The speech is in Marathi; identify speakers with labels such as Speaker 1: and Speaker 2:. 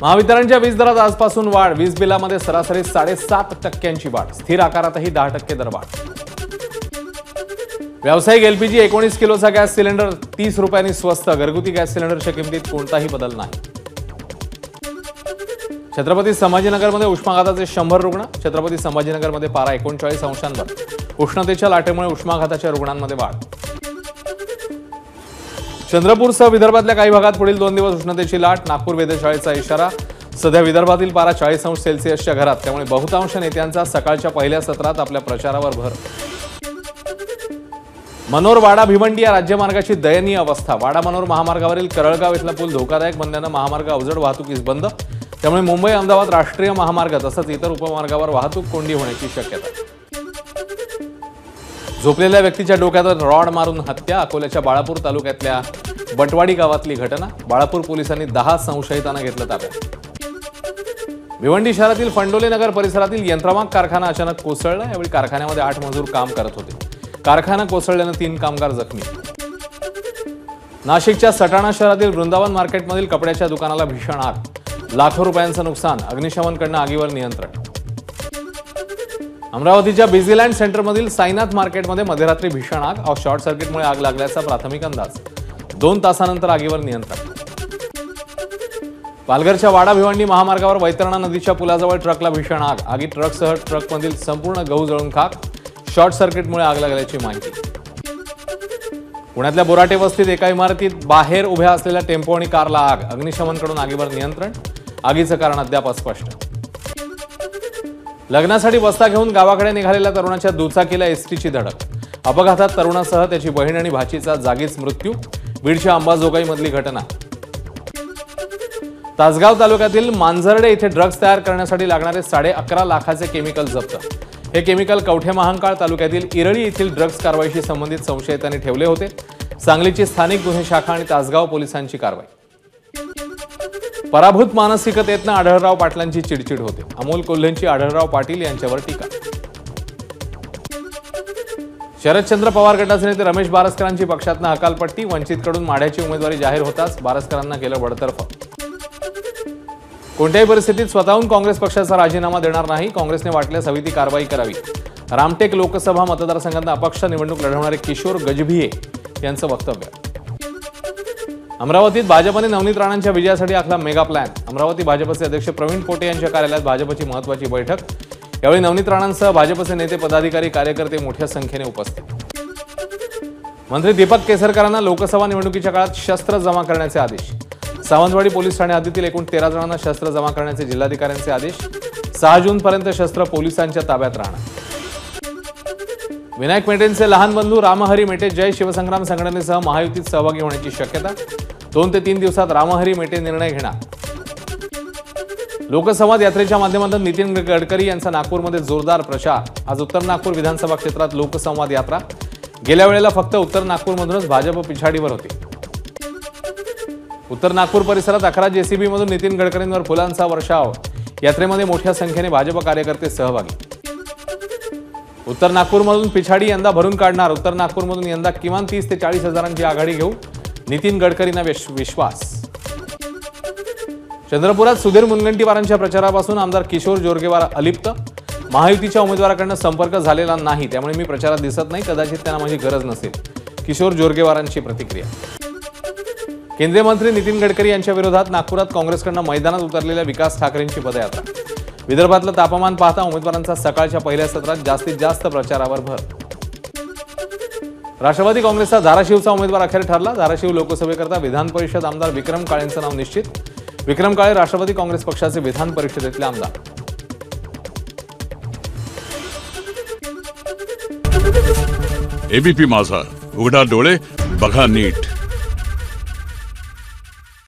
Speaker 1: महावितरणच्या वीज दरात आजपासून वाढ, वीज बिलामध्ये सरासरी 7.5% वाढ, स्थिर आकारातही 10% दरवाढ। व्यावसायिक एलपीजी 19 किलोचा गॅस सिलेंडर 30 रुपयांनी स्वस्त, घरगुती गॅस सिलेंडरच्या किमतीत कोणताही बदल नाही। छत्रपती संभाजीनगरमध्ये उष्माघाताचे 100 रुग्ण, छत्रपती संभाजीनगरमध्ये पारा 39 अंशांवर, उष्णतेच्या लाटेमुळे उष्माघाताच्या रुग्णांमध्ये वाढ। चंद्रपूरसह विदर्भातल्या काही भागात पुढील 2 दिवस उष्णतेची लाट, नागपूर वेधशाळेचा इशारा। सध्या विदर्भातील पारा 40 अंश सेल्सिअसच्या घरात, त्यामुळे बहुतांश नेत्यांचा सकाळच्या पहिल्या सत्रात आपल्या प्रचारावर भर। मनोर वाडा भिवंडी या राज्यमार्गाची दयनीय अवस्था, वाडा मनोर महामार्गावरील करळगाव इथला पूल धोकादायक बनल्यानं महामार्ग अवजड वाहतुकीस बंद, त्यामुळे मुंबई अहमदाबाद राष्ट्रीय महामार्ग तसंच इतर उपमार्गावर वाहतूक कोंडी होण्याची शक्यता। झोपलेल्या व्यक्तीच्या डोक्यावर रॉड मारून हत्या, अकोल्याच्या बाळापूर तालुक्यातल्या बटवाडी गावातली घटना, बाळापूर पोलिसांनी 10 संशयितांना घेतलं ताब्यात। भिवंडी शहरातील फंडोले नगर परिसरातील यंत्रमाग कारखाना अचानक कोसळला, यावेळी कारखान्यामध्ये 8 मजूर काम करत होते, कारखाना कोसळल्यानं 3 कामगार जखमी। नाशिकच्या सटाणा शहरातील वृंदावन मार्केटमधील कपड्याच्या दुकानाला भीषण आग, लाखो रुपयांचं नुकसान, अग्निशमनकडनं आगीवर नियंत्रण। अमरावतीच्या बिझीलँड सेंटरमधील साईनाथ मार्केटमध्ये मध्यरात्री भीषण आग, शॉर्ट सर्किटमुळे आग लागल्याचा प्राथमिक अंदाज, 2 तासानंतर आगीवर नियंत्रण। पालघरच्या वाडा भिवंडी महामार्गावर वैतरणा नदीच्या पुलाजवळ ट्रकला भीषण आग, आगीत ट्रकसह ट्रकमधील संपूर्ण गहू जळून खाक, शॉर्ट सर्किटमुळे आग लागल्याची माहिती। पुण्यातल्या बोराटे वस्तीत एका इमारतीत बाहेर उभ्या असलेल्या टेम्पो आणि कारला आग, अग्निशमनकडून आगीवर नियंत्रण, आगीचं कारण अद्याप अस्पष्ट। लग्नासाठी बस्ता घेऊन गावाकडे निघालेल्या तरुणाच्या दुचाकीला एसटीची धडक, अपघातात तरुणासह त्याची बहीण आणि भाचीचा जागीच मृत्यू, बीडच्या अंबाजोगाईमधली घटना। तासगाव तालुक्यातील मांजर्डे इथे ड्रग्ज तयार करण्यासाठी लागणारे 11.5 लाखाचे केमिकल जप्त, हे केमिकल कवठे महांकाळ तालुक्यातील इरळी येथील ड्रग्ज कारवाईशी संबंधित संशयितांनी ठेवले होते। सांगलीची स्थानिक गुन्हे शाखा आणि तासगाव पोलिसांची कारवाई। पराभूत मानसिकतेतनं आढळराव पाटलांची चिडचिड होते, अमोल कोल्हेंची आढळराव पाटील यांच्यावर टीका। शरदचंद्र पवार गटाचे नेते रमेश बारसकरांची पक्षातनं हकालपट्टी, वंचितकडून माढ्याची उमेदवारी जाहीर होताच बारसकरांना केलं बडतर्फ। कोणत्याही परिस्थितीत स्वतःहून काँग्रेस पक्षाचा राजीनामा देणार नाही, काँग्रेसने वाटल्यास हवी ती कारवाई करावी, रामटेक लोकसभा मतदारसंघात अपक्ष निवडणूक लढवणारे किशोर गजभिये यांचं वक्तव्य। अमरावतीत भाजपने नवनीत राणांच्या विजयासाठी आखला मेगा प्लॅन, अमरावती भाजपचे अध्यक्ष प्रवीण पोटे यांच्या कार्यालयात भाजपची महत्त्वाची बैठक, यावेळी नवनीत राणांसह भाजपचे नेते पदाधिकारी कार्यकर्ते मोठ्या संख्येने उपस्थित। मंत्री दीपक केसरकरांना लोकसभा निवडणुकीच्या काळात शस्त्र जमा करण्याचे आदेश, सावंतवाडी पोलीस ठाणे हद्दीतील एकूण 13 जणांना शस्त्र जमा करण्याचे जिल्हाधिकाऱ्यांचे आदेश, 6 जूनपर्यंत शस्त्र पोलिसांच्या ताब्यात राहणार। विनायक मेटेंचे लहान बंधू रामहरी मेटे जय शिवसंग्राम संघटनेसह महायुतीत सहभागी होण्याची शक्यता, 2 ते 3 दिवसात रामहरी मेटे निर्णय घेणार। लोकसंवाद यात्रेच्या माध्यमातून नितीन गडकरी यांचा नागपूरमध्ये जोरदार प्रचार, आज उत्तर नागपूर विधानसभा क्षेत्रात लोकसंवाद यात्रा, गेल्या वेळेला फक्त उत्तर नागपूरमधूनच भाजप पिछाडीवर होते। उत्तर नागपूर परिसरात 11 जेसीबी मधून नितीन गडकरींवर फुलांचा वर्षाव, यात्रेमध्ये मोठ्या संख्येने भाजप कार्यकर्ते सहभागी। उत्तर नागपूरमधून पिछाडी यंदा भरून काढणार, उत्तर नागपूरमधून यंदा किमान 30 ते 40 हजारांची आघाडी घेऊ, नितीन गडकरींना विश्वास। चंद्रपुरात सुधीर मुनगंटीवारांच्या प्रचारापासून आमदार किशोर जोरगेवार अलिप्त, महायुतीच्या उमेदवाराकडून संपर्क झालेला नाही, त्यामुळे मी प्रचारात दिसत नाही, कदाचित त्यांना माझी गरज नसेल, किशोर जोरगेवारांची प्रतिक्रिया। केंद्रीय मंत्री नितीन गडकरी यांच्या विरोधात नागपुरात काँग्रेसकडून मैदानात उतरलेल्या विकास ठाकरेंची पदयात्रा, विदर्भातलं तापमान पाहता उमेदवारांचा सकाळच्या पहिल्या सत्रात जास्तीत जास्त प्रचारावर भर। राष्ट्रवादी काँग्रेसचा धाराशिवचा उमेदवार अखेर ठरला, धाराशिव लोकसभेकरता विधान परिषद आमदार विक्रम काळेंचं नाव निश्चित, विक्रम काळे राष्ट्रवादी काँग्रेस पक्षाचे विधान परिषदेतले आमदार।
Speaker 2: एबीपी माझा, उघडा डोळे बघा नीट।